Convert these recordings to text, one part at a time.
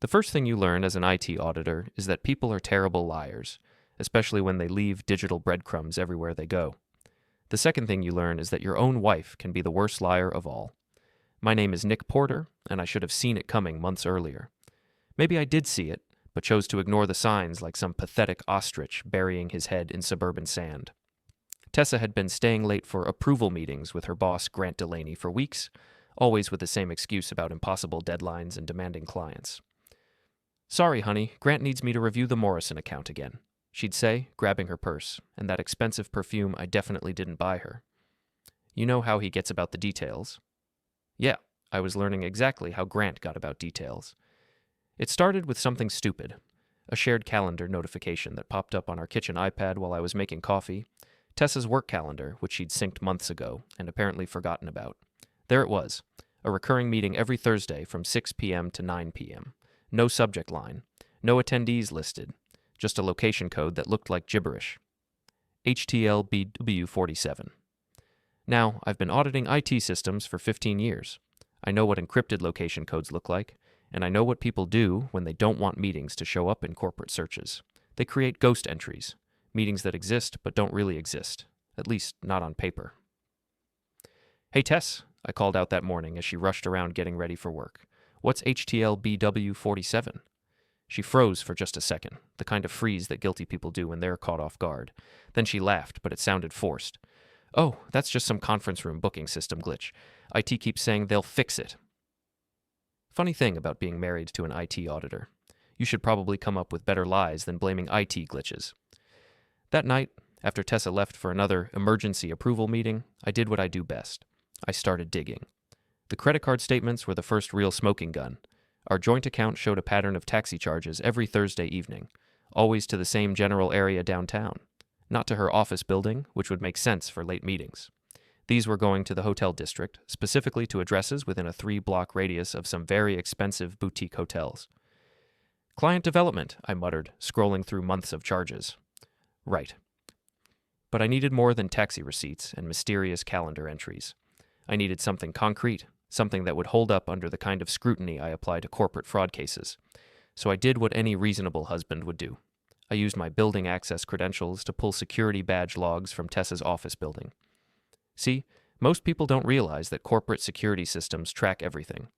The first thing you learn as an IT auditor is that people are terrible liars, especially when they leave digital breadcrumbs everywhere they go. The second thing you learn is that your own wife can be the worst liar of all. My name is Nick Porter, and I should have seen it coming months earlier. Maybe I did see it, but chose to ignore the signs like some pathetic ostrich burying his head in suburban sand. Tessa had been staying late for approval meetings with her boss, Grant Delaney, for weeks, always with the same excuse about impossible deadlines and demanding clients. "Sorry, honey, Grant needs me to review the Morrison account again," she'd say, grabbing her purse, and that expensive perfume I definitely didn't buy her. "You know how he gets about the details." Yeah, I was learning exactly how Grant got about details. It started with something stupid, a shared calendar notification that popped up on our kitchen iPad while I was making coffee, Tessa's work calendar, which she'd synced months ago and apparently forgotten about. There it was, a recurring meeting every Thursday from 6 p.m. to 9 p.m. No subject line, no attendees listed, just a location code that looked like gibberish. HTLBW47. Now, I've been auditing IT systems for 15 years. I know what encrypted location codes look like, and I know what people do when they don't want meetings to show up in corporate searches. They create ghost entries, meetings that exist but don't really exist, at least not on paper. "Hey Tess," I called out that morning as she rushed around getting ready for work. "What's HTLBW47? She froze for just a second, the kind of freeze that guilty people do when they're caught off guard. Then she laughed, but it sounded forced. "Oh, that's just some conference room booking system glitch. IT keeps saying they'll fix it." Funny thing about being married to an IT auditor. You should probably come up with better lies than blaming IT glitches. That night, after Tessa left for another emergency approval meeting, I did what I do best. I started digging. The credit card statements were the first real smoking gun. Our joint account showed a pattern of taxi charges every Thursday evening, always to the same general area downtown, not to her office building, which would make sense for late meetings. These were going to the hotel district, specifically to addresses within a 3-block radius of some very expensive boutique hotels. "Client development," I muttered, scrolling through months of charges. Right. But I needed more than taxi receipts and mysterious calendar entries. I needed something concrete, something that would hold up under the kind of scrutiny I apply to corporate fraud cases. So I did what any reasonable husband would do. I used my building access credentials to pull security badge logs from Tessa's office building. See, most people don't realize that corporate security systems track everything.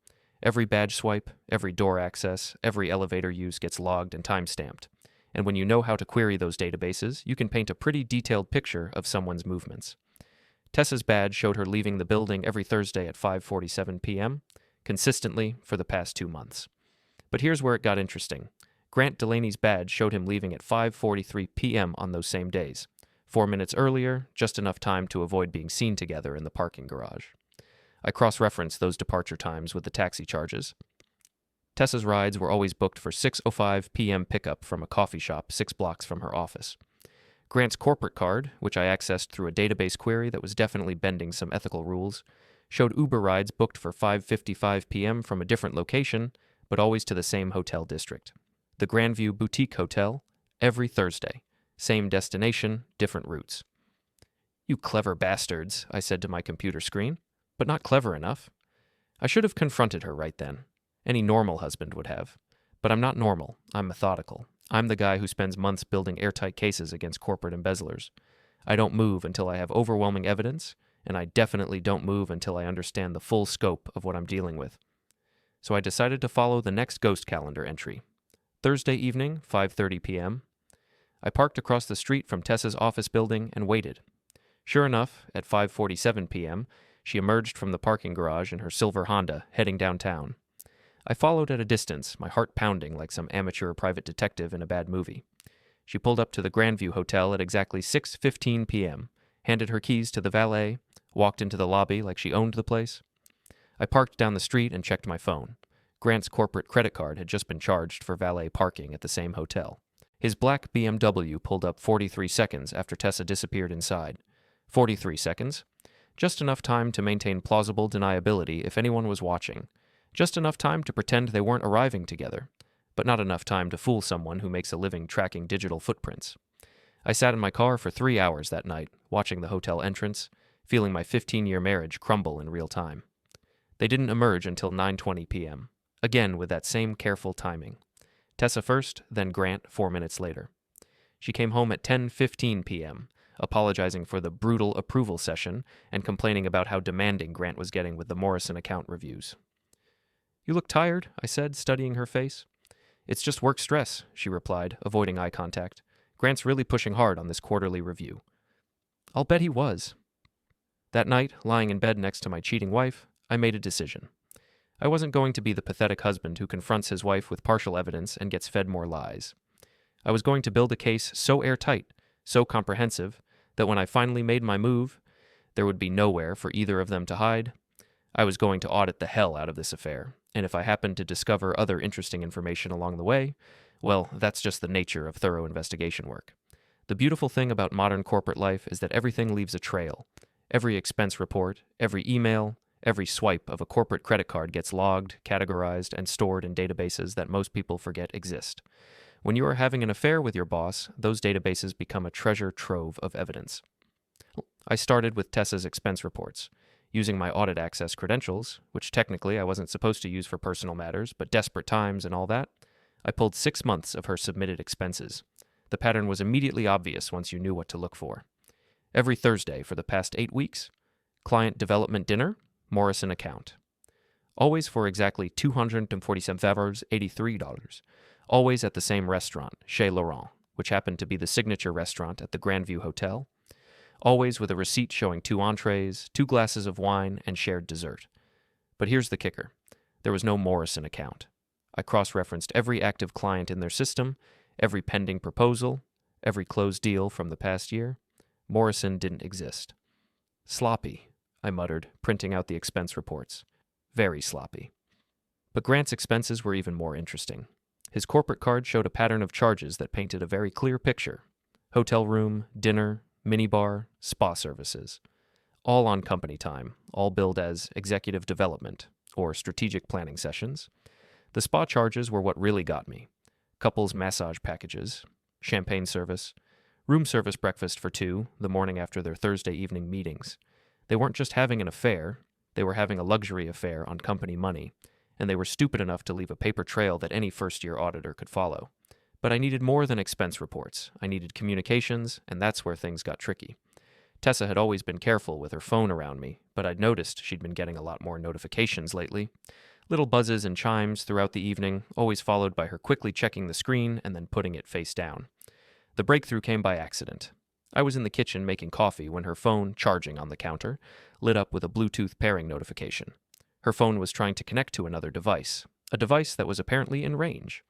Every badge swipe, every door access, every elevator use gets logged and time-stamped. And when you know how to query those databases, you can paint a pretty detailed picture of someone's movements. Tessa's badge showed her leaving the building every Thursday at 5:47 p.m., consistently for the past 2 months. But here's where it got interesting. Grant Delaney's badge showed him leaving at 5:43 p.m. on those same days. 4 minutes earlier, just enough time to avoid being seen together in the parking garage. I cross-referenced those departure times with the taxi charges. Tessa's rides were always booked for 6:05 p.m. pickup from a coffee shop 6 blocks from her office. Grant's corporate card, which I accessed through a database query that was definitely bending some ethical rules, showed Uber rides booked for 5:55 p.m. from a different location, but always to the same hotel district. The Grandview Boutique Hotel, every Thursday. Same destination, different routes. "You clever bastards," I said to my computer screen, but not clever enough. I should have confronted her right then. Any normal husband would have. But I'm not normal. I'm methodical. I'm the guy who spends months building airtight cases against corporate embezzlers. I don't move until I have overwhelming evidence, and I definitely don't move until I understand the full scope of what I'm dealing with. So I decided to follow the next ghost calendar entry. Thursday evening, 5:30 p.m. I parked across the street from Tessa's office building and waited. Sure enough, at 5:47 p.m., she emerged from the parking garage in her silver Honda, heading downtown. I followed at a distance, my heart pounding like some amateur private detective in a bad movie. She pulled up to the Grandview Hotel at exactly 6:15 p.m., handed her keys to the valet, walked into the lobby like she owned the place. I parked down the street and checked my phone. Grant's corporate credit card had just been charged for valet parking at the same hotel. His black BMW pulled up 43 seconds after Tessa disappeared inside. 43 seconds. Just enough time to maintain plausible deniability if anyone was watching. Just enough time to pretend they weren't arriving together, but not enough time to fool someone who makes a living tracking digital footprints. I sat in my car for 3 hours that night, watching the hotel entrance, feeling my 15-year marriage crumble in real time. They didn't emerge until 9:20 p.m. again with that same careful timing. Tessa first, then Grant 4 minutes later. She came home at 10:15 p.m., apologizing for the brutal approval session and complaining about how demanding Grant was getting with the Morrison account reviews. "You look tired," I said, studying her face. "It's just work stress," she replied, avoiding eye contact. "Grant's really pushing hard on this quarterly review." "I'll bet he was." That night, lying in bed next to my cheating wife, I made a decision. I wasn't going to be the pathetic husband who confronts his wife with partial evidence and gets fed more lies. I was going to build a case so airtight, so comprehensive, that when I finally made my move, there would be nowhere for either of them to hide. I was going to audit the hell out of this affair, and if I happened to discover other interesting information along the way, well, that's just the nature of thorough investigation work. The beautiful thing about modern corporate life is that everything leaves a trail. Every expense report, every email, every swipe of a corporate credit card gets logged, categorized, and stored in databases that most people forget exist. When you are having an affair with your boss, those databases become a treasure trove of evidence. I started with Tessa's expense reports. Using my audit access credentials, which technically I wasn't supposed to use for personal matters, but desperate times and all that, I pulled 6 months of her submitted expenses. The pattern was immediately obvious once you knew what to look for. Every Thursday for the past 8 weeks, client development dinner, Morrison account. Always for exactly $247.83. Always at the same restaurant, Chez Laurent, which happened to be the signature restaurant at the Grandview Hotel. Always with a receipt showing 2 entrees, 2 glasses of wine, and shared dessert. But here's the kicker. There was no Morrison account. I cross-referenced every active client in their system, every pending proposal, every closed deal from the past year. Morrison didn't exist. Sloppy, I muttered, printing out the expense reports. Very sloppy. But Grant's expenses were even more interesting. His corporate card showed a pattern of charges that painted a very clear picture. Hotel room, dinner, minibar, spa services. All on company time, all billed as executive development, or strategic planning sessions. The spa charges were what really got me. Couples massage packages, champagne service, room service breakfast for 2 the morning after their Thursday evening meetings. They weren't just having an affair, they were having a luxury affair on company money, and they were stupid enough to leave a paper trail that any first-year auditor could follow. But I needed more than expense reports. I needed communications, and that's where things got tricky. Tessa had always been careful with her phone around me, but I'd noticed she'd been getting a lot more notifications lately. Little buzzes and chimes throughout the evening, always followed by her quickly checking the screen and then putting it face down. The breakthrough came by accident. I was in the kitchen making coffee when her phone, charging on the counter, lit up with a Bluetooth pairing notification. Her phone was trying to connect to another device, a device that was apparently in range.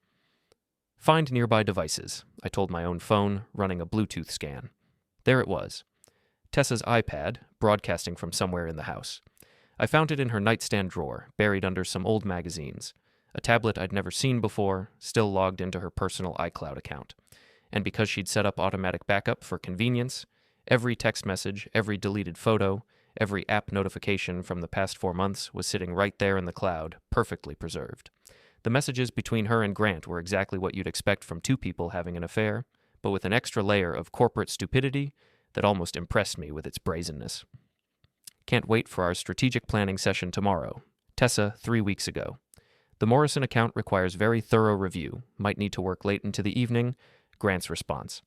Find nearby devices, I told my own phone, running a Bluetooth scan. There it was. Tessa's iPad, broadcasting from somewhere in the house. I found it in her nightstand drawer, buried under some old magazines. A tablet I'd never seen before, still logged into her personal iCloud account. And because she'd set up automatic backup for convenience, every text message, every deleted photo, every app notification from the past 4 months was sitting right there in the cloud, perfectly preserved. The messages between her and Grant were exactly what you'd expect from 2 people having an affair, but with an extra layer of corporate stupidity that almost impressed me with its brazenness. Can't wait for our strategic planning session tomorrow. Tessa, 3 weeks ago. The Morrison account requires very thorough review, might need to work late into the evening. Grant's response.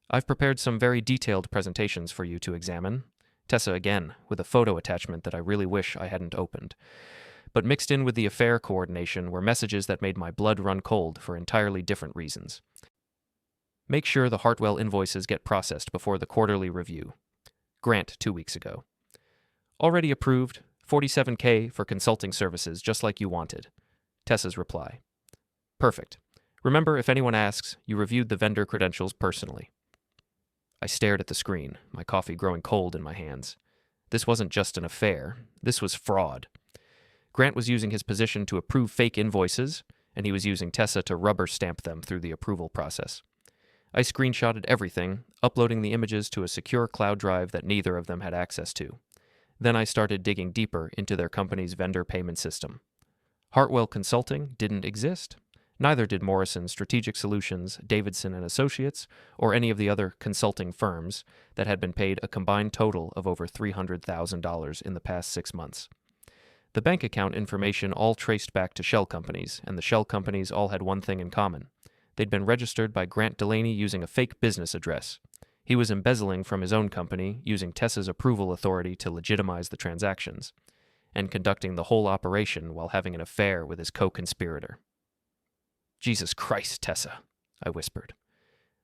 I've prepared some very detailed presentations for you to examine. Tessa again, with a photo attachment that I really wish I hadn't opened. But mixed in with the affair coordination were messages that made my blood run cold for entirely different reasons. Make sure the Hartwell invoices get processed before the quarterly review. Grant, 2 weeks ago. Already approved, $47K for consulting services just like you wanted. Tessa's reply. Perfect. Remember, if anyone asks, you reviewed the vendor credentials personally. I stared at the screen, my coffee growing cold in my hands. This wasn't just an affair. This was fraud. Grant was using his position to approve fake invoices, and he was using Tessa to rubber stamp them through the approval process. I screenshotted everything, uploading the images to a secure cloud drive that neither of them had access to. Then I started digging deeper into their company's vendor payment system. Hartwell Consulting didn't exist. Neither did Morrison Strategic Solutions, Davidson and Associates, or any of the other consulting firms that had been paid a combined total of over $300,000 in the past 6 months. The bank account information all traced back to shell companies, and the shell companies all had one thing in common. They'd been registered by Grant Delaney using a fake business address. He was embezzling from his own company, using Tessa's approval authority to legitimize the transactions, and conducting the whole operation while having an affair with his co-conspirator. "Jesus Christ, Tessa," I whispered.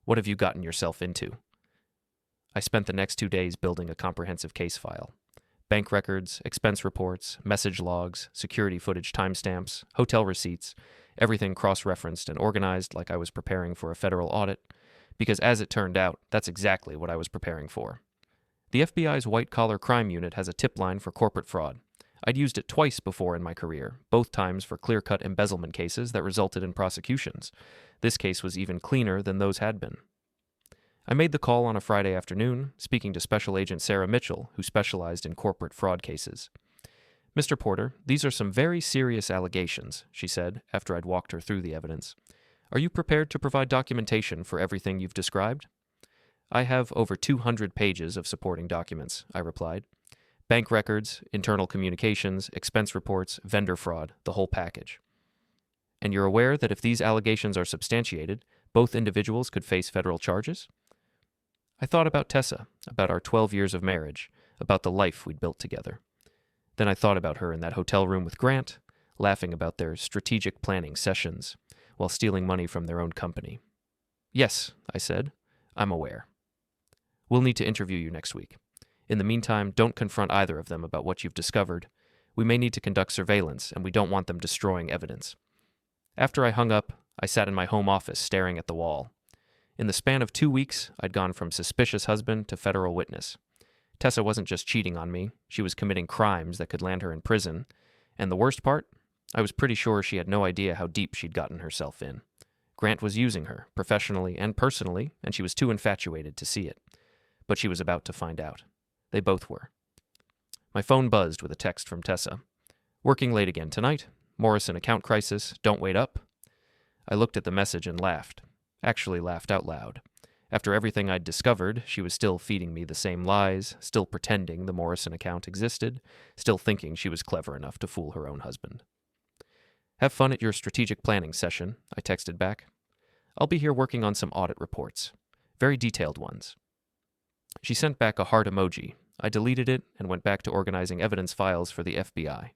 "What have you gotten yourself into?" I spent the next 2 days building a comprehensive case file. Bank records, expense reports, message logs, security footage timestamps, hotel receipts, everything cross-referenced and organized like I was preparing for a federal audit, because as it turned out, that's exactly what I was preparing for. The FBI's white-collar crime unit has a tip line for corporate fraud. I'd used it twice before in my career, both times for clear-cut embezzlement cases that resulted in prosecutions. This case was even cleaner than those had been. I made the call on a Friday afternoon, speaking to Special Agent Sarah Mitchell, who specialized in corporate fraud cases. "Mr. Porter, these are some very serious allegations," she said, after I'd walked her through the evidence. "Are you prepared to provide documentation for everything you've described?" "I have over 200 pages of supporting documents," I replied. "Bank records, internal communications, expense reports, vendor fraud, the whole package." "And you're aware that if these allegations are substantiated, both individuals could face federal charges?" I thought about Tessa, about our 12 years of marriage, about the life we'd built together. Then I thought about her in that hotel room with Grant, laughing about their strategic planning sessions, while stealing money from their own company. "Yes," I said, "I'm aware. We'll need to interview you next week. In the meantime, don't confront either of them about what you've discovered. We may need to conduct surveillance, and we don't want them destroying evidence." After I hung up, I sat in my home office staring at the wall. In the span of 2 weeks, I'd gone from suspicious husband to federal witness. Tessa wasn't just cheating on me, she was committing crimes that could land her in prison. And the worst part? I was pretty sure she had no idea how deep she'd gotten herself in. Grant was using her, professionally and personally, and she was too infatuated to see it. But she was about to find out. They both were. My phone buzzed with a text from Tessa. "Working late again tonight. Morrison account crisis. Don't wait up." I looked at the message and laughed. Actually laughed out loud. After everything I'd discovered, she was still feeding me the same lies, still pretending the Morrison account existed, still thinking she was clever enough to fool her own husband. "Have fun at your strategic planning session," I texted back. "I'll be here working on some audit reports. Very detailed ones." She sent back a heart emoji. I deleted it and went back to organizing evidence files for the FBI.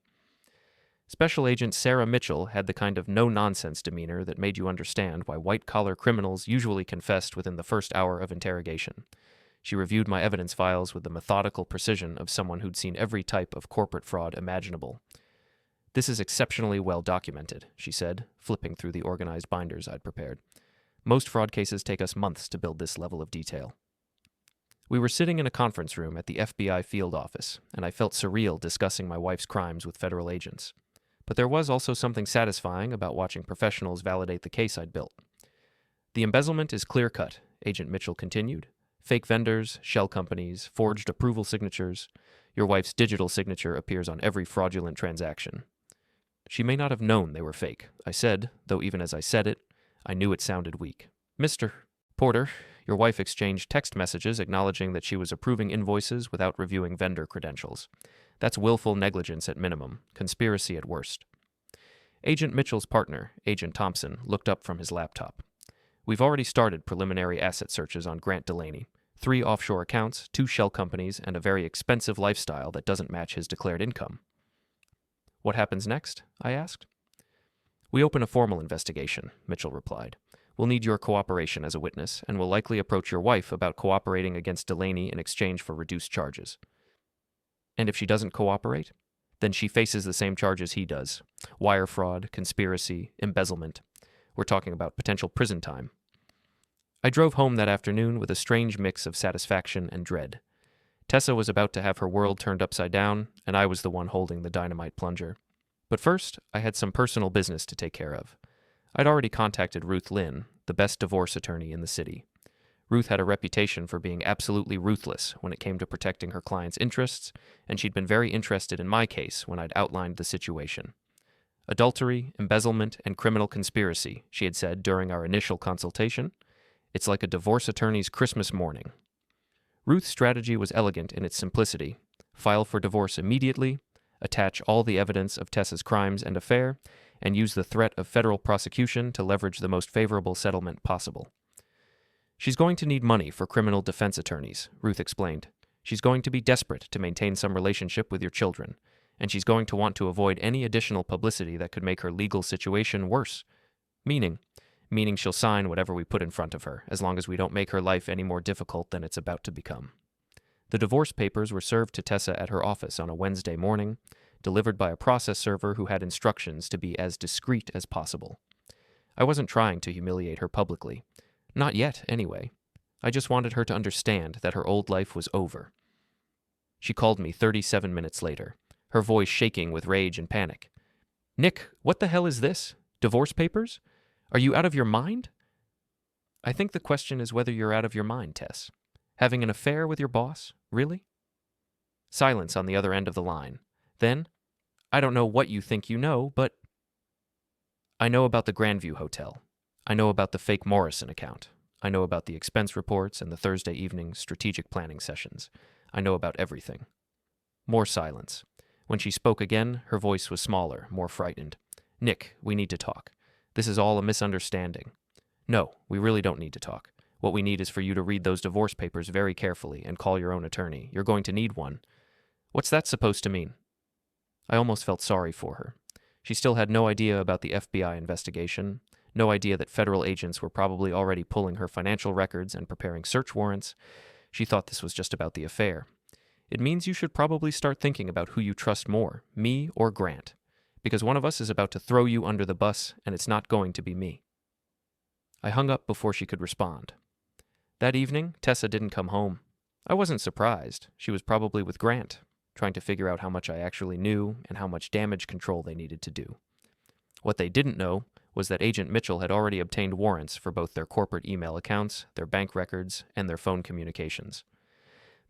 Special Agent Sarah Mitchell had the kind of no-nonsense demeanor that made you understand why white-collar criminals usually confessed within the first hour of interrogation. She reviewed my evidence files with the methodical precision of someone who'd seen every type of corporate fraud imaginable. "This is exceptionally well documented," she said, flipping through the organized binders I'd prepared. "Most fraud cases take us months to build this level of detail." We were sitting in a conference room at the FBI field office, and I felt surreal discussing my wife's crimes with federal agents. But there was also something satisfying about watching professionals validate the case I'd built. "The embezzlement is clear-cut," Agent Mitchell continued. "Fake vendors, shell companies, forged approval signatures. Your wife's digital signature appears on every fraudulent transaction." "She may not have known they were fake," I said, though even as I said it, I knew it sounded weak. "Mr. Porter, your wife exchanged text messages acknowledging that she was approving invoices without reviewing vendor credentials. That's willful negligence at minimum, conspiracy at worst." Agent Mitchell's partner, Agent Thompson, looked up from his laptop. "We've already started preliminary asset searches on Grant Delaney. 3 offshore accounts, 2 shell companies, and a very expensive lifestyle that doesn't match his declared income." "What happens next?" I asked. "We open a formal investigation," Mitchell replied. "We'll need your cooperation as a witness, and we'll likely approach your wife about cooperating against Delaney in exchange for reduced charges." "And if she doesn't cooperate?" "Then she faces the same charges he does. Wire fraud, conspiracy, embezzlement. We're talking about potential prison time." I drove home that afternoon with a strange mix of satisfaction and dread. Tessa was about to have her world turned upside down, and I was the one holding the dynamite plunger. But first, I had some personal business to take care of. I'd already contacted Ruth Lynn, the best divorce attorney in the city. Ruth had a reputation for being absolutely ruthless when it came to protecting her clients' interests, and she'd been very interested in my case when I'd outlined the situation. "Adultery, embezzlement, and criminal conspiracy," she had said during our initial consultation. "It's like a divorce attorney's Christmas morning." Ruth's strategy was elegant in its simplicity. File for divorce immediately, attach all the evidence of Tessa's crimes and affair, and use the threat of federal prosecution to leverage the most favorable settlement possible. She's going to need money for criminal defense attorneys, Ruth explained. She's going to be desperate to maintain some relationship with your children, and she's going to want to avoid any additional publicity that could make her legal situation worse. Meaning she'll sign whatever we put in front of her, as long as we don't make her life any more difficult than it's about to become. The divorce papers were served to Tessa at her office on a Wednesday morning, delivered by a process server who had instructions to be as discreet as possible. I wasn't trying to humiliate her publicly. Not yet, anyway. I just wanted her to understand that her old life was over. She called me 37 minutes later, her voice shaking with rage and panic. "Nick, what the hell is this? Divorce papers? Are you out of your mind?" "I think the question is whether you're out of your mind, Tess. Having an affair with your boss? Really?" Silence on the other end of the line. Then, "I don't know what you think you know, but..." "I know about the Grandview Hotel. I know about the fake Morrison account. I know about the expense reports and the Thursday evening strategic planning sessions. I know about everything." More silence. When she spoke again, her voice was smaller, more frightened. "Nick, we need to talk. This is all a misunderstanding." "No, we really don't need to talk. What we need is for you to read those divorce papers very carefully and call your own attorney. You're going to need one." "What's that supposed to mean?" I almost felt sorry for her. She still had no idea about the FBI investigation, no idea that federal agents were probably already pulling her financial records and preparing search warrants. She thought this was just about the affair. "It means you should probably start thinking about who you trust more, me or Grant. Because one of us is about to throw you under the bus, and it's not going to be me." I hung up before she could respond. That evening, Tessa didn't come home. I wasn't surprised. She was probably with Grant, trying to figure out how much I actually knew and how much damage control they needed to do. What they didn't know was that Agent Mitchell had already obtained warrants for both their corporate email accounts, their bank records, and their phone communications.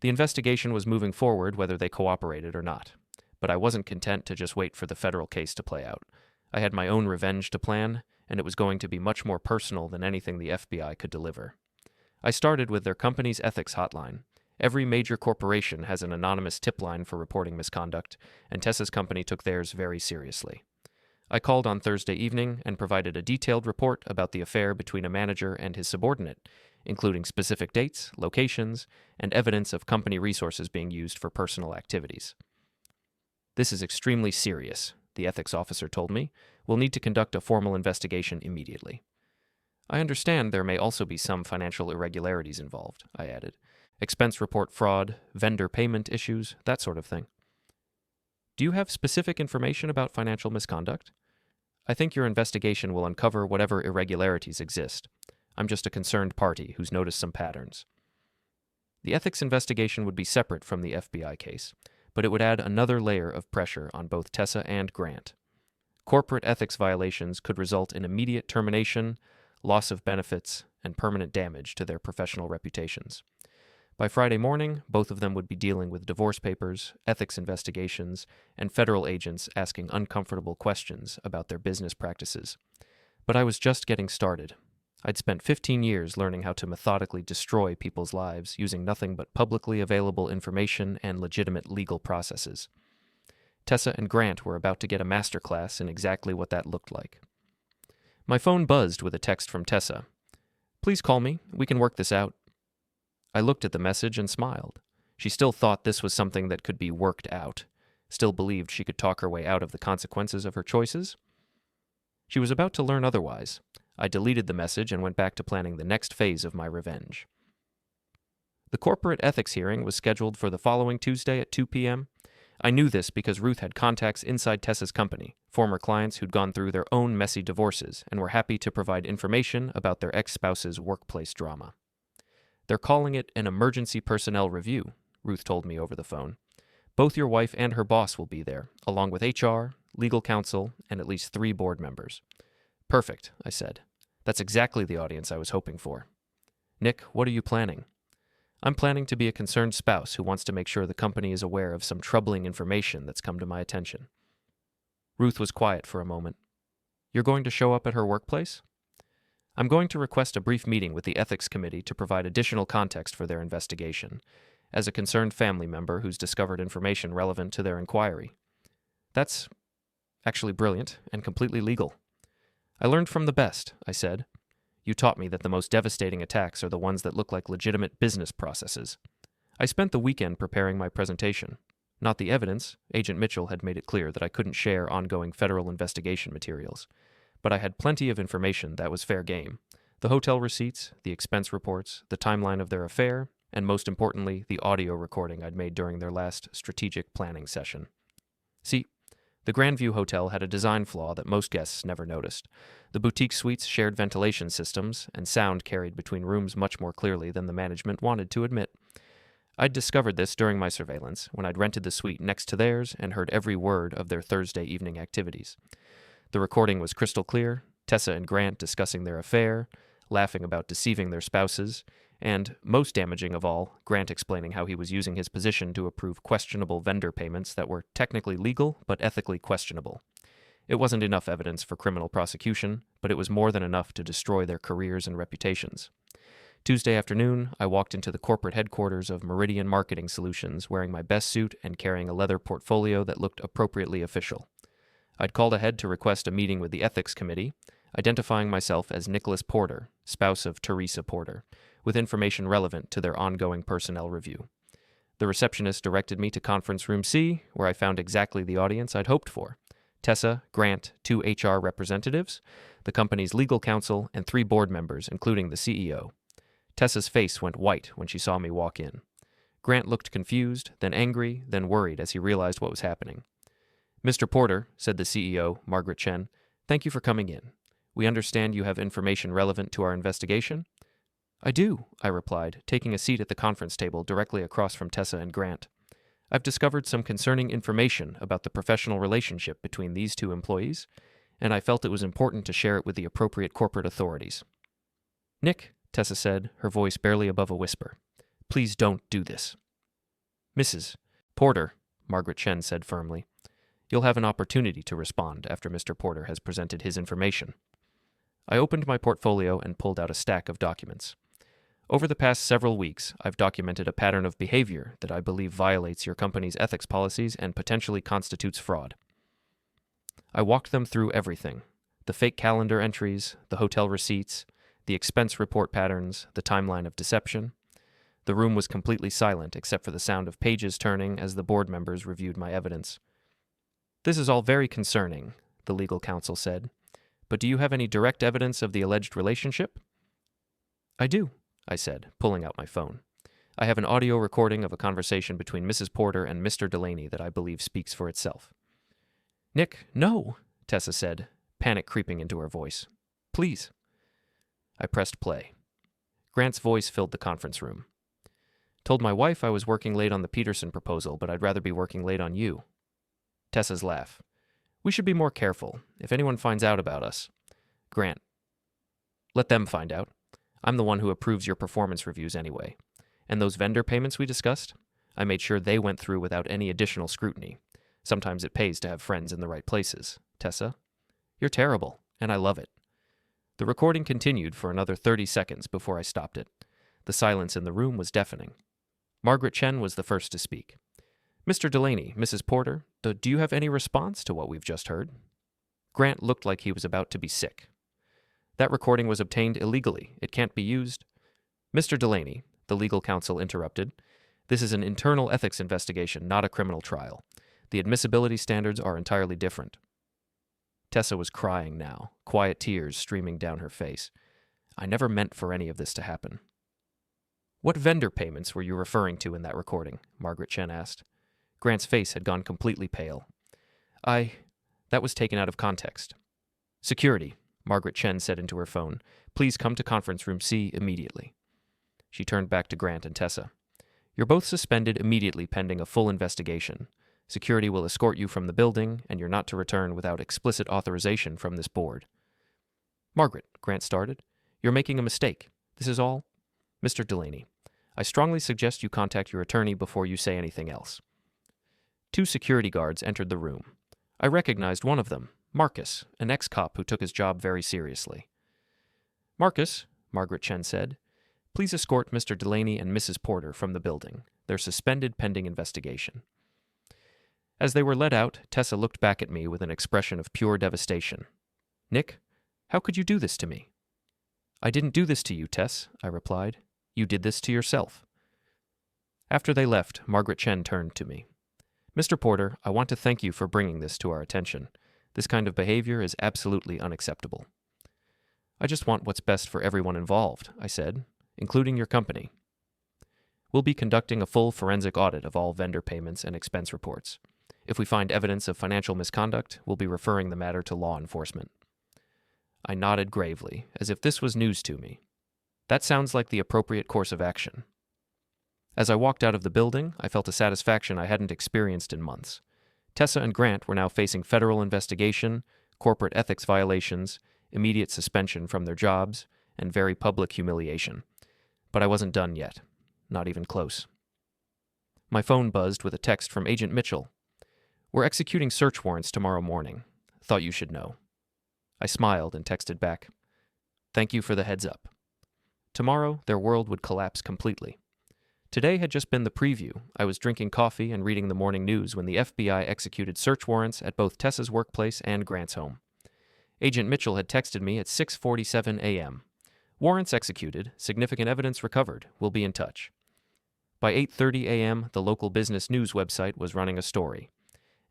The investigation was moving forward whether they cooperated or not. But I wasn't content to just wait for the federal case to play out. I had my own revenge to plan, and it was going to be much more personal than anything the FBI could deliver. I started with their company's ethics hotline. Every major corporation has an anonymous tip line for reporting misconduct, and Tessa's company took theirs very seriously. I called on Thursday evening and provided a detailed report about the affair between a manager and his subordinate, including specific dates, locations, and evidence of company resources being used for personal activities. "This is extremely serious," the ethics officer told me. "We'll need to conduct a formal investigation immediately." "I understand there may also be some financial irregularities involved," I added. "Expense report fraud, vendor payment issues, that sort of thing." "Do you have specific information about financial misconduct?" "I think your investigation will uncover whatever irregularities exist. I'm just a concerned party who's noticed some patterns." The ethics investigation would be separate from the FBI case, but it would add another layer of pressure on both Tessa and Grant. Corporate ethics violations could result in immediate termination, loss of benefits, and permanent damage to their professional reputations. By Friday morning, both of them would be dealing with divorce papers, ethics investigations, and federal agents asking uncomfortable questions about their business practices. But I was just getting started. I'd spent 15 years learning how to methodically destroy people's lives using nothing but publicly available information and legitimate legal processes. Tessa and Grant were about to get a masterclass in exactly what that looked like. My phone buzzed with a text from Tessa. "Please call me. We can work this out." I looked at the message and smiled. She still thought this was something that could be worked out, still believed she could talk her way out of the consequences of her choices. She was about to learn otherwise. I deleted the message and went back to planning the next phase of my revenge. The corporate ethics hearing was scheduled for the following Tuesday at 2 p.m. I knew this because Ruth had contacts inside Tessa's company, former clients who'd gone through their own messy divorces and were happy to provide information about their ex-spouse's workplace drama. "They're calling it an emergency personnel review," Ruth told me over the phone. "Both your wife and her boss will be there, along with HR, legal counsel, and at least 3 board members." "Perfect," I said. "That's exactly the audience I was hoping for." "Nick, what are you planning?" "I'm planning to be a concerned spouse who wants to make sure the company is aware of some troubling information that's come to my attention." Ruth was quiet for a moment. "You're going to show up at her workplace?" "I'm going to request a brief meeting with the ethics committee to provide additional context for their investigation, as a concerned family member who's discovered information relevant to their inquiry." That's actually brilliant and completely legal. I learned from the best, I said. You taught me that the most devastating attacks are the ones that look like legitimate business processes. I spent the weekend preparing my presentation. Not the evidence. Agent Mitchell had made it clear that I couldn't share ongoing federal investigation materials. But I had plenty of information that was fair game. The hotel receipts, the expense reports, the timeline of their affair, and most importantly, the audio recording I'd made during their last strategic planning session. See, the Grandview Hotel had a design flaw that most guests never noticed. The boutique suites shared ventilation systems, and sound carried between rooms much more clearly than the management wanted to admit. I'd discovered this during my surveillance, when I'd rented the suite next to theirs and heard every word of their Thursday evening activities. The recording was crystal clear, Tessa and Grant discussing their affair, laughing about deceiving their spouses, and, most damaging of all, Grant explaining how he was using his position to approve questionable vendor payments that were technically legal but ethically questionable. It wasn't enough evidence for criminal prosecution, but it was more than enough to destroy their careers and reputations. Tuesday afternoon, I walked into the corporate headquarters of Meridian Marketing Solutions wearing my best suit and carrying a leather portfolio that looked appropriately official. I'd called ahead to request a meeting with the Ethics Committee, identifying myself as Nicholas Porter, spouse of Teresa Porter, with information relevant to their ongoing personnel review. The receptionist directed me to Conference Room C, where I found exactly the audience I'd hoped for. Tessa, Grant, 2 HR representatives, the company's legal counsel, and 3 board members, including the CEO. Tessa's face went white when she saw me walk in. Grant looked confused, then angry, then worried as he realized what was happening. Mr. Porter, said the CEO, Margaret Chen, thank you for coming in. We understand you have information relevant to our investigation. I do, I replied, taking a seat at the conference table directly across from Tessa and Grant. I've discovered some concerning information about the professional relationship between these 2 employees, and I felt it was important to share it with the appropriate corporate authorities. Nick, Tessa said, her voice barely above a whisper, please don't do this. Mrs. Porter, Margaret Chen said firmly, you'll have an opportunity to respond after Mr. Porter has presented his information. I opened my portfolio and pulled out a stack of documents. Over the past several weeks, I've documented a pattern of behavior that I believe violates your company's ethics policies and potentially constitutes fraud. I walked them through everything: the fake calendar entries, the hotel receipts, the expense report patterns, the timeline of deception. The room was completely silent except for the sound of pages turning as the board members reviewed my evidence. This is all very concerning, the legal counsel said. But do you have any direct evidence of the alleged relationship? I do, I said, pulling out my phone. I have an audio recording of a conversation between Mrs. Porter and Mr. Delaney that I believe speaks for itself. Nick, no, Tessa said, panic creeping into her voice. Please. I pressed play. Grant's voice filled the conference room. Told my wife I was working late on the Peterson proposal, but I'd rather be working late on you. Tessa's laugh. We should be more careful, if anyone finds out about us. Grant. Let them find out. I'm the one who approves your performance reviews anyway. And those vendor payments we discussed? I made sure they went through without any additional scrutiny. Sometimes it pays to have friends in the right places. Tessa? You're terrible, and I love it. The recording continued for another 30 seconds before I stopped it. The silence in the room was deafening. Margaret Chen was the first to speak. Mr. Delaney, Mrs. Porter, do you have any response to what we've just heard? Grant looked like he was about to be sick. That recording was obtained illegally. It can't be used. Mr. Delaney, the legal counsel interrupted, this is an internal ethics investigation, not a criminal trial. The admissibility standards are entirely different. Tessa was crying now, quiet tears streaming down her face. I never meant for any of this to happen. What vendor payments were you referring to in that recording? Margaret Chen asked. Grant's face had gone completely pale. That was taken out of context. Security, Margaret Chen said into her phone. Please come to Conference Room C immediately. She turned back to Grant and Tessa. You're both suspended immediately pending a full investigation. Security will escort you from the building, and you're not to return without explicit authorization from this board. Margaret, Grant started, you're making a mistake. This is all... Mr. Delaney, I strongly suggest you contact your attorney before you say anything else. 2 security guards entered the room. I recognized one of them, Marcus, an ex-cop who took his job very seriously. Marcus, Margaret Chen said, please escort Mr. Delaney and Mrs. Porter from the building. They're suspended pending investigation. As they were led out, Tessa looked back at me with an expression of pure devastation. "Nick, how could you do this to me?" "I didn't do this to you, Tess," I replied. "You did this to yourself." After they left, Margaret Chen turned to me. "Mr. Porter, I want to thank you for bringing this to our attention. This kind of behavior is absolutely unacceptable." "I just want what's best for everyone involved," I said, "including your company. We'll be conducting a full forensic audit of all vendor payments and expense reports. If we find evidence of financial misconduct, we'll be referring the matter to law enforcement." I nodded gravely, as if this was news to me. "That sounds like the appropriate course of action." As I walked out of the building, I felt a satisfaction I hadn't experienced in months. Tessa and Grant were now facing federal investigation, corporate ethics violations, immediate suspension from their jobs, and very public humiliation. But I wasn't done yet. Not even close. My phone buzzed with a text from Agent Mitchell. "We're executing search warrants tomorrow morning. Thought you should know." I smiled and texted back, "Thank you for the heads up." Tomorrow, their world would collapse completely. Today had just been the preview. I was drinking coffee and reading the morning news when the FBI executed search warrants at both Tessa's workplace and Grant's home. Agent Mitchell had texted me at 6:47 a.m. "Warrants executed, significant evidence recovered. We'll be in touch." By 8:30 a.m., the local business news website was running a story.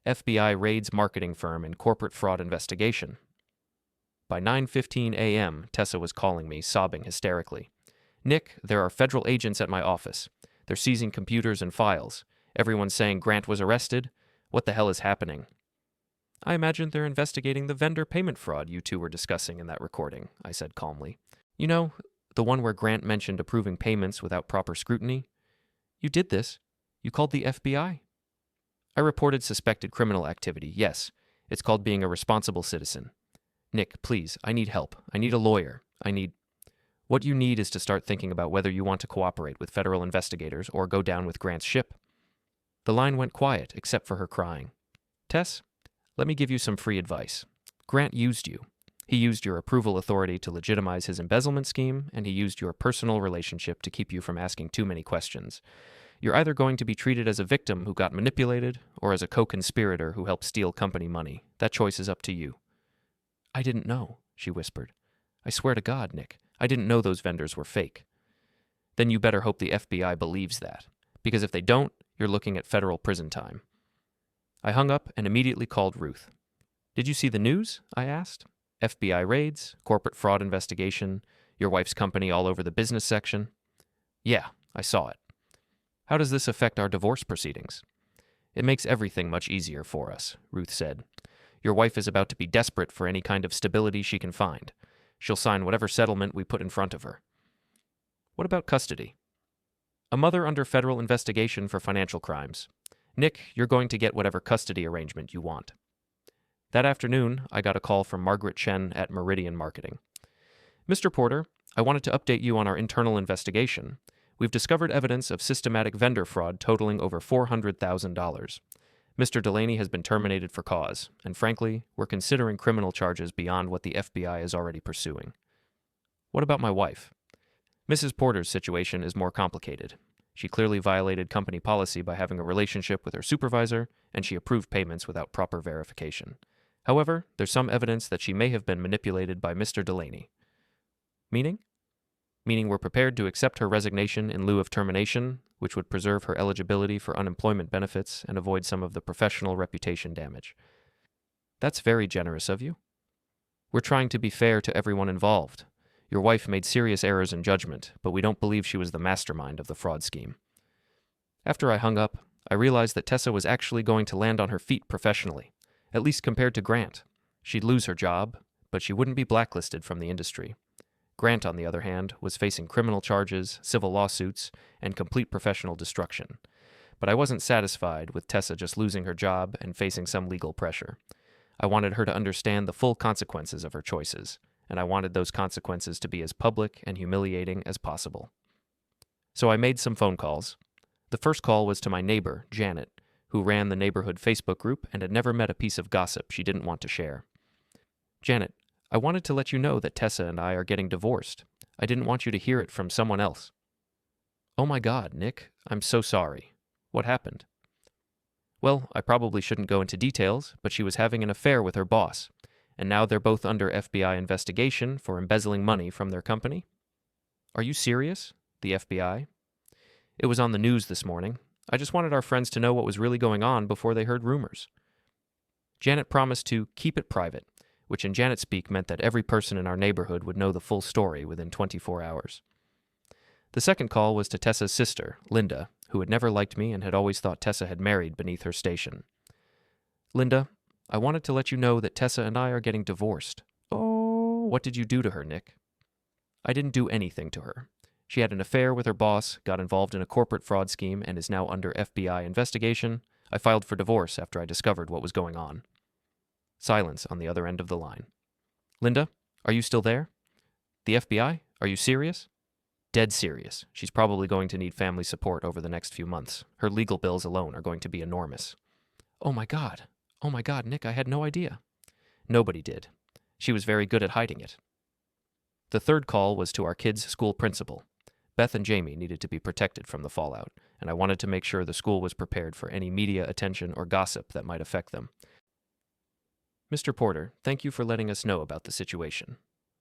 FBI raids marketing firm in corporate fraud investigation. By 9:15 a.m., Tessa was calling me, sobbing hysterically. "Nick, there are federal agents at my office. They're seizing computers and files. Everyone's saying Grant was arrested. What the hell is happening?" "I imagine they're investigating the vendor payment fraud you two were discussing in that recording," I said calmly. "You know, the one where Grant mentioned approving payments without proper scrutiny? You did this. You called the FBI." "I reported suspected criminal activity, yes. It's called being a responsible citizen. Nick, please, I need help. I need a lawyer. What you need is to start thinking about whether you want to cooperate with federal investigators or go down with Grant's ship." The line went quiet, except for her crying. "Tess, let me give you some free advice. Grant used you. He used your approval authority to legitimize his embezzlement scheme, and he used your personal relationship to keep you from asking too many questions. You're either going to be treated as a victim who got manipulated or as a co-conspirator who helped steal company money. That choice is up to you." "I didn't know," she whispered. "I swear to God, Nick, I didn't know those vendors were fake." "Then you better hope the FBI believes that, because if they don't, you're looking at federal prison time." I hung up and immediately called Ruth. "Did you see the news?" I asked. "FBI raids, corporate fraud investigation, your wife's company all over the business section." "Yeah, I saw it." "How does this affect our divorce proceedings?" "It makes everything much easier for us," Ruth said. "Your wife is about to be desperate for any kind of stability she can find. She'll sign whatever settlement we put in front of her." "What about custody?" "A mother under federal investigation for financial crimes. Nick, you're going to get whatever custody arrangement you want." That afternoon, I got a call from Margaret Chen at Meridian Marketing. "Mr. Porter, I wanted to update you on our internal investigation. We've discovered evidence of systematic vendor fraud totaling over $400,000. Mr. Delaney has been terminated for cause, and frankly, we're considering criminal charges beyond what the FBI is already pursuing." "What about my wife?" "Mrs. Porter's situation is more complicated. She clearly violated company policy by having a relationship with her supervisor, and she approved payments without proper verification. However, there's some evidence that she may have been manipulated by Mr. Delaney." "Meaning?" "Meaning we're prepared to accept her resignation in lieu of termination, which would preserve her eligibility for unemployment benefits and avoid some of the professional reputation damage." "That's very generous of you." "We're trying to be fair to everyone involved. Your wife made serious errors in judgment, but we don't believe she was the mastermind of the fraud scheme." After I hung up, I realized that Tessa was actually going to land on her feet professionally, at least compared to Grant. She'd lose her job, but she wouldn't be blacklisted from the industry. Grant, on the other hand, was facing criminal charges, civil lawsuits, and complete professional destruction. But I wasn't satisfied with Tessa just losing her job and facing some legal pressure. I wanted her to understand the full consequences of her choices, and I wanted those consequences to be as public and humiliating as possible. So I made some phone calls. The first call was to my neighbor, Janet, who ran the neighborhood Facebook group and had never met a piece of gossip she didn't want to share. "Janet, I wanted to let you know that Tessa and I are getting divorced. I didn't want you to hear it from someone else." "Oh my God, Nick, I'm so sorry. What happened?" Well, I probably shouldn't go into details, but she was having an affair with her boss, and now they're both under FBI investigation for embezzling money from their company. Are you serious? The FBI? It was on the news this morning. I just wanted our friends to know what was really going on before they heard rumors. Janet promised to keep it private, which in Janet speak meant that every person in our neighborhood would know the full story within 24 hours. The second call was to Tessa's sister, Linda, who had never liked me and had always thought Tessa had married beneath her station. Linda, I wanted to let you know that Tessa and I are getting divorced. Oh, what did you do to her, Nick? I didn't do anything to her. She had an affair with her boss, got involved in a corporate fraud scheme, and is now under FBI investigation. I filed for divorce after I discovered what was going on. Silence on the other end of the line. Linda, are you still there? The FBI? Are you serious? Dead serious. She's probably going to need family support over the next few months. Her legal bills alone are going to be enormous. Oh my God, Nick, I had no idea. Nobody did. She was very good at hiding it. The third call was to our kids' school principal. Beth and Jamie needed to be protected from the fallout, and I wanted to make sure the school was prepared for any media attention or gossip that might affect them. Mr. Porter, thank you for letting us know about the situation.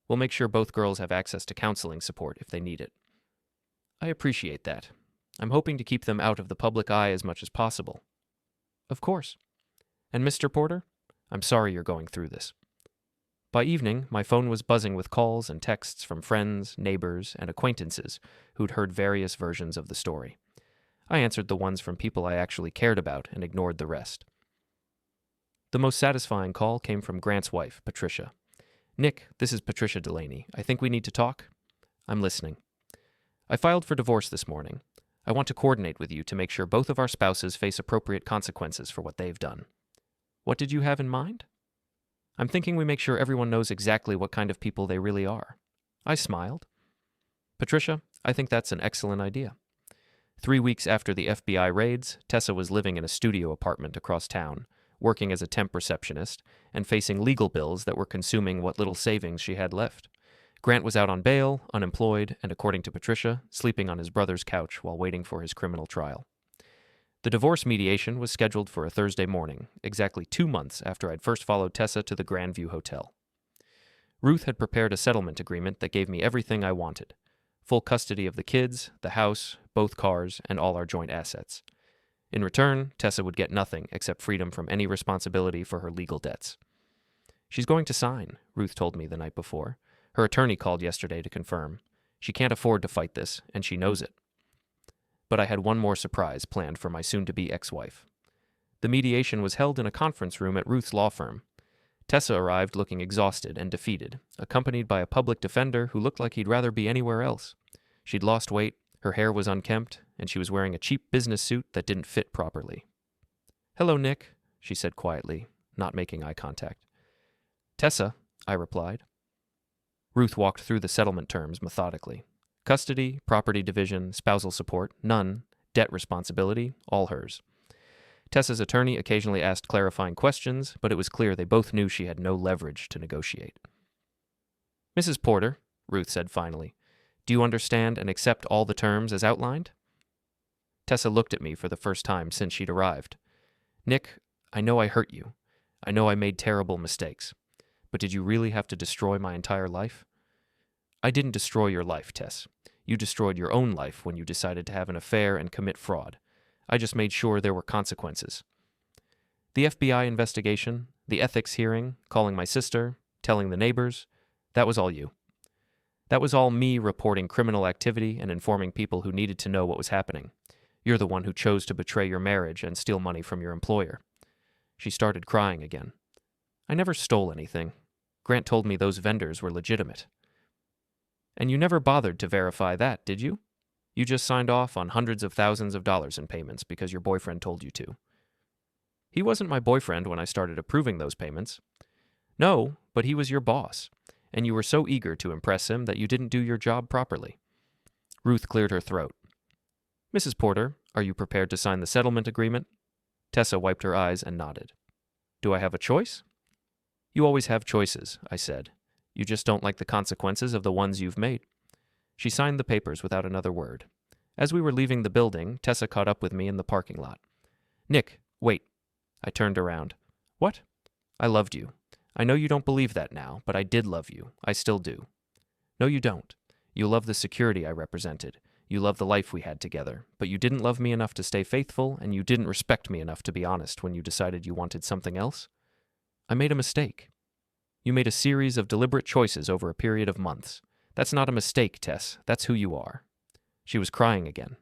We'll make sure both girls have access to counseling support if they need it. I appreciate that. I'm hoping to keep them out of the public eye as much as possible. Of course. And Mr. Porter, I'm sorry you're going through this. By evening, my phone was buzzing with calls and texts from friends, neighbors, and acquaintances who'd heard various versions of the story. I answered the ones from people I actually cared about and ignored the rest. The most satisfying call came from Grant's wife, Patricia. Nick, this is Patricia Delaney. I think we need to talk. I'm listening. I filed for divorce this morning. I want to coordinate with you to make sure both of our spouses face appropriate consequences for what they've done. What did you have in mind? I'm thinking we make sure everyone knows exactly what kind of people they really are. I smiled. Patricia, I think that's an excellent idea. 3 weeks after the FBI raids, Tessa was living in a studio apartment across town, working as a temp receptionist, and facing legal bills that were consuming what little savings she had left. Grant was out on bail, unemployed, and according to Patricia, sleeping on his brother's couch while waiting for his criminal trial. The divorce mediation was scheduled for a Thursday morning, exactly 2 months after I'd first followed Tessa to the Grandview Hotel. Ruth had prepared a settlement agreement that gave me everything I wanted: full custody of the kids, the house, both cars, and all our joint assets. In return, Tessa would get nothing except freedom from any responsibility for her legal debts. She's going to sign, Ruth told me the night before. Her attorney called yesterday to confirm. She can't afford to fight this, and she knows it. But I had one more surprise planned for my soon-to-be ex-wife. The mediation was held in a conference room at Ruth's law firm. Tessa arrived looking exhausted and defeated, accompanied by a public defender who looked like he'd rather be anywhere else. She'd lost weight, her hair was unkempt, and she was wearing a cheap business suit that didn't fit properly. "Hello, Nick," she said quietly, not making eye contact. "Tessa," I replied. Ruth walked through the settlement terms methodically. Custody, property division, spousal support, none. Debt responsibility, all hers. Tessa's attorney occasionally asked clarifying questions, but it was clear they both knew she had no leverage to negotiate. "Mrs. Porter," Ruth said finally, "do you understand and accept all the terms as outlined?" Tessa looked at me for the first time since she'd arrived. "Nick, I know I hurt you. I know I made terrible mistakes. But did you really have to destroy my entire life?" "I didn't destroy your life, Tess. You destroyed your own life when you decided to have an affair and commit fraud. I just made sure there were consequences. The FBI investigation, the ethics hearing, calling my sister, telling the neighbors, that was all you. That was all me reporting criminal activity and informing people who needed to know what was happening. You're the one who chose to betray your marriage and steal money from your employer." She started crying again. "I never stole anything. Grant told me those vendors were legitimate." "And you never bothered to verify that, did you? You just signed off on hundreds of thousands of dollars in payments because your boyfriend told you to." "He wasn't my boyfriend when I started approving those payments." "No, but he was your boss, and you were so eager to impress him that you didn't do your job properly." Ruth cleared her throat. "Mrs. Porter, are you prepared to sign the settlement agreement?" Tessa wiped her eyes and nodded. "Do I have a choice?" "You always have choices," I said. "You just don't like the consequences of the ones you've made." She signed the papers without another word. As we were leaving the building, Tessa caught up with me in the parking lot. "Nick, wait, I turned around. What? I loved you. I know you don't believe that now, but I did love you. I still do. No, you don't. You love the security I represented. You love the life we had together, but you didn't love me enough to stay faithful, and you didn't respect me enough to be honest when you decided you wanted something else. I made a mistake. You made a series of deliberate choices over a period of months. That's not a mistake, Tess. That's who you are. She was crying again.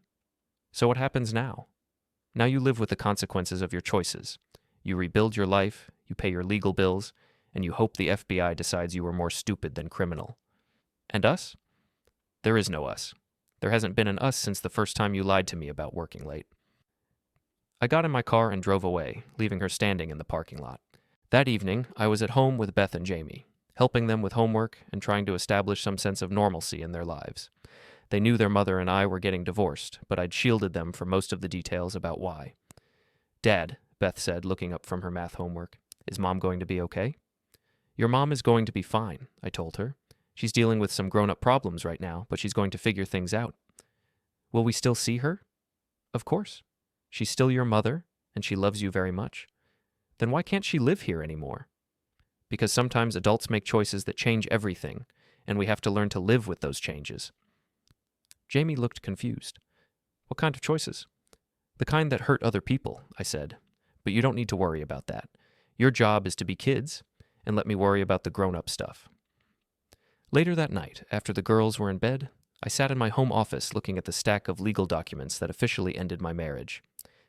So what happens now? Now you live with the consequences of your choices. You rebuild your life, you pay your legal bills, and you hope the FBI decides you were more stupid than criminal. And us? There is no us. There hasn't been an us since the first time you lied to me about working late. I got in my car and drove away, leaving her standing in the parking lot. That evening, I was at home with Beth and Jamie, helping them with homework and trying to establish some sense of normalcy in their lives. They knew their mother and I were getting divorced, but I'd shielded them from most of the details about why. Dad, Beth said, looking up from her math homework, is Mom going to be okay? Your mom is going to be fine, I told her. She's dealing with some grown-up problems right now, but she's going to figure things out. Will we still see her? Of course. She's still your mother, and she loves you very much. Then why can't she live here anymore? Because sometimes adults make choices that change everything, and we have to learn to live with those changes. Jamie looked confused. What kind of choices? The kind that hurt other people, I said. But you don't need to worry about that. Your job is to be kids, and let me worry about the grown-up stuff. Later that night, after the girls were in bed, I sat in my home office looking at the stack of legal documents that officially ended my marriage.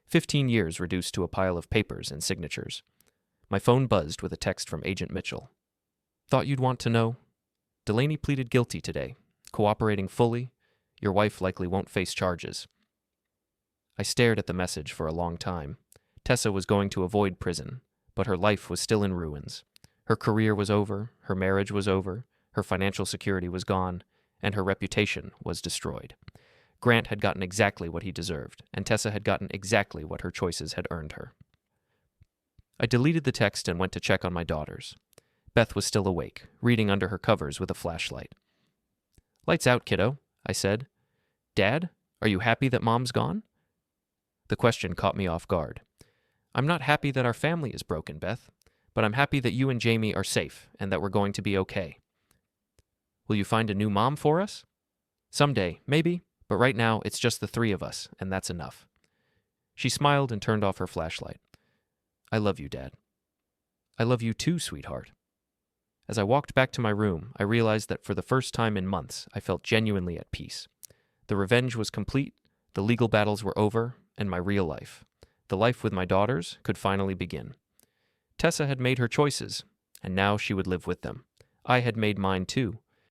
15 years reduced to a pile of papers and signatures. My phone buzzed with a text from Agent Mitchell. Thought you'd want to know. Delaney pleaded guilty today, cooperating fully. Your wife likely won't face charges. I stared at the message for a long time. Tessa was going to avoid prison, but her life was still in ruins. Her career was over, her marriage was over, her financial security was gone, and her reputation was destroyed. Grant had gotten exactly what he deserved, and Tessa had gotten exactly what her choices had earned her. I deleted the text and went to check on my daughters. Beth was still awake, reading under her covers with a flashlight. Lights out, kiddo, I said. Dad, are you happy that Mom's gone? The question caught me off guard. I'm not happy that our family is broken, Beth, but I'm happy that you and Jamie are safe and that we're going to be okay. Will you find a new mom for us? Someday, maybe, but right now it's just the three of us, and that's enough. She smiled and turned off her flashlight. I love you, Dad. I love you too, sweetheart. As I walked back to my room, I realized that for the first time in months, I felt genuinely at peace. The revenge was complete, the legal battles were over, and my real life, the life with my daughters, could finally begin. Tessa had made her choices, and now she would live with them. I had made mine too,